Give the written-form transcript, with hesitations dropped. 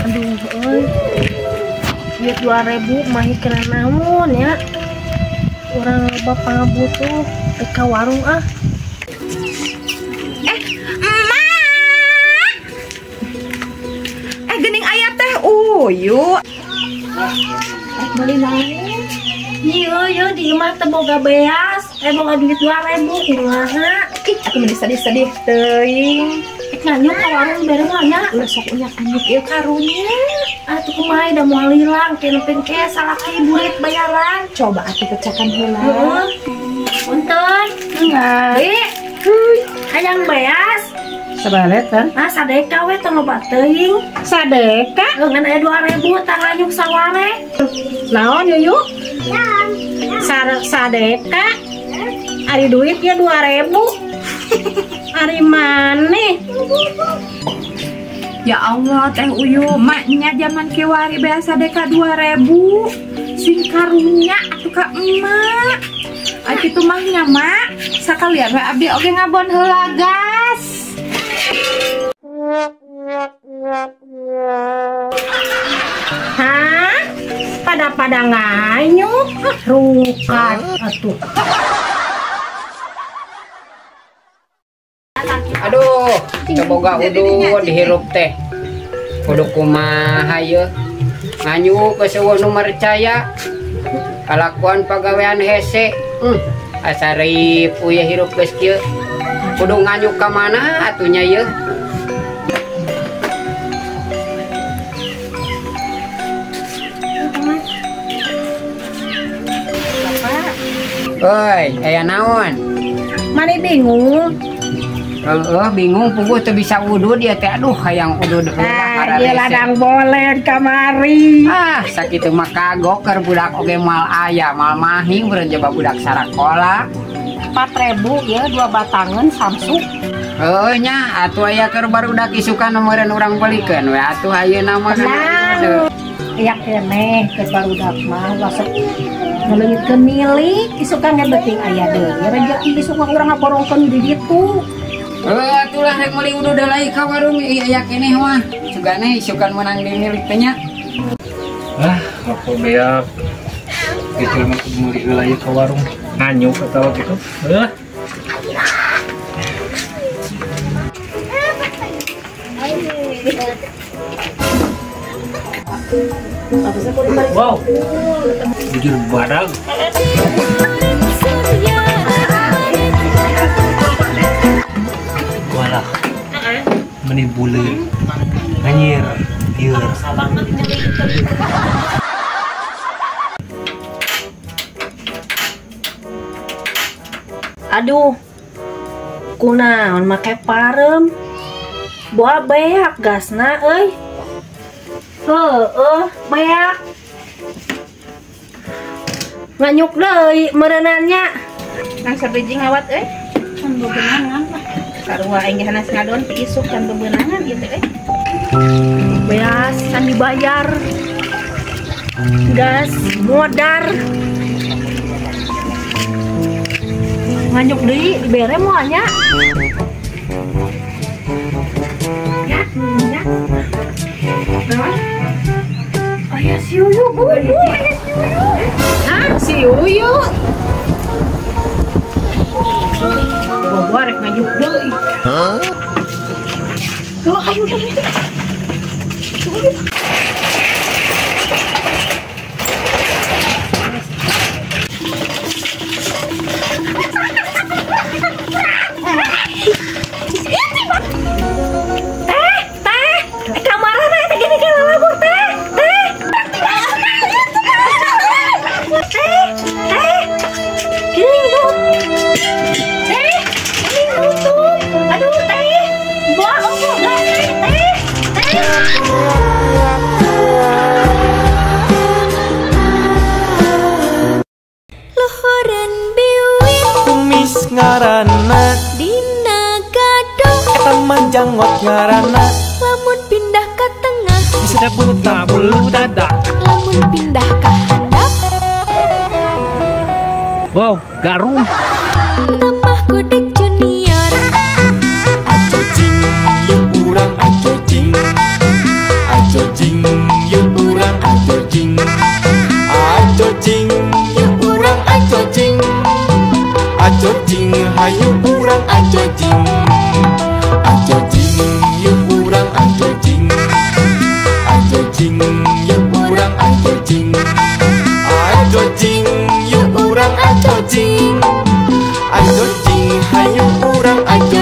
Aduh, duit 2.000 mah kena namun ya. Orang bapak butuh ke warung ah. Emak. Gening aya teh uyu. Beli naon? Iya, di imah teh boga beas. Boga duit 2.000 kumaha? Ih, aku meni sedih-sedih teuing. Nganyuk ka warung bere banyak. Ulah sok unya kunyuk ieu karunya. Atuh kumaha da moal hilang keneupeun ke salaki burit bayaran. Coba atuh kecakan heula. Heeh. Punten. Enggak. Heuy, hayang beas. Sabalet kan? Ah, sadeka we tong loba teuing. Sadeka? Ngan aya 2.000 tang nganyuk saware. Naon Yuyu? Sadeka? Ari duit ya 2.000. Ari maneh? Ya Allah teh Uyu, maknya zaman kiwari biasa deka 2.000. Sing karunya atuh ka emak. Atuh kitu mah nya mak, sakalian we abdi oge ngabon heula gas. Hah? Pada nganyuk, rukat atuh. Aduh, coba udu dihirup teh. Kudu kumaha ye. Nganyuk ke seueur nu mercaya. Kalakuan pagawean hese. Asari puye hirup geus kieu. Kudu nganyuk ka mana atunya ye? Oi, aya naon? Mane bingung. Bingung puguh teu bisa wudu dia teh. Aduh hayang wudu deui Dia ladang bolen kamari. Sakitu mah kagok keur budak oge mal aya mal mahing beureun coba budak sarakola. 4.000 ya 2 batangan samsuk. Nya atuh aya keur barudak isukan meureun urang belikeun we atuh ayeuna mah. Ya keneh keur barudak mah lasok ngaleungitkeun milik isukan beuting aya deui rezeki isukan urang ngaborongkeun di ditu. Atulah rek meuli udah deulai ka warung aya keneh mah. Sugane isukan menang di milik teh nya. Aku beak. Gitu mah kudu meuli deulai ka warung. Nganyuk atawa gitu. Wow. Jujur badag. Walah. Meni buleun. Anyir. Ieur. Aduh. Kunaon make parem. Boa beak gasna euy. Beak. Nganyuk deui meureunannya. Nang sabiji ngawat euy. Can bebenangan lah. Sarua aing geus ngadon ti isuk can bebenangan ieu teh euy. Beas can dibayar. Gas modar. Nganyuk deui dibere moal nya. Ya. Aya si Uyu, aya si Uyu. Si Uyu. Bobo rek nganyuk deui. Ayo deui. Ngaranna Dina gadong eta manjangot ngaranna lamun pindah ke tengah bisa bulu dadak lamun pindah ke handap Wow, garum. tambah gudeg junior acocing urang acocing ajo jing hayu urang ajo jing yuk urang ajo jing yuk urang ajo jing yuk urang ajo jing hayu urang ajo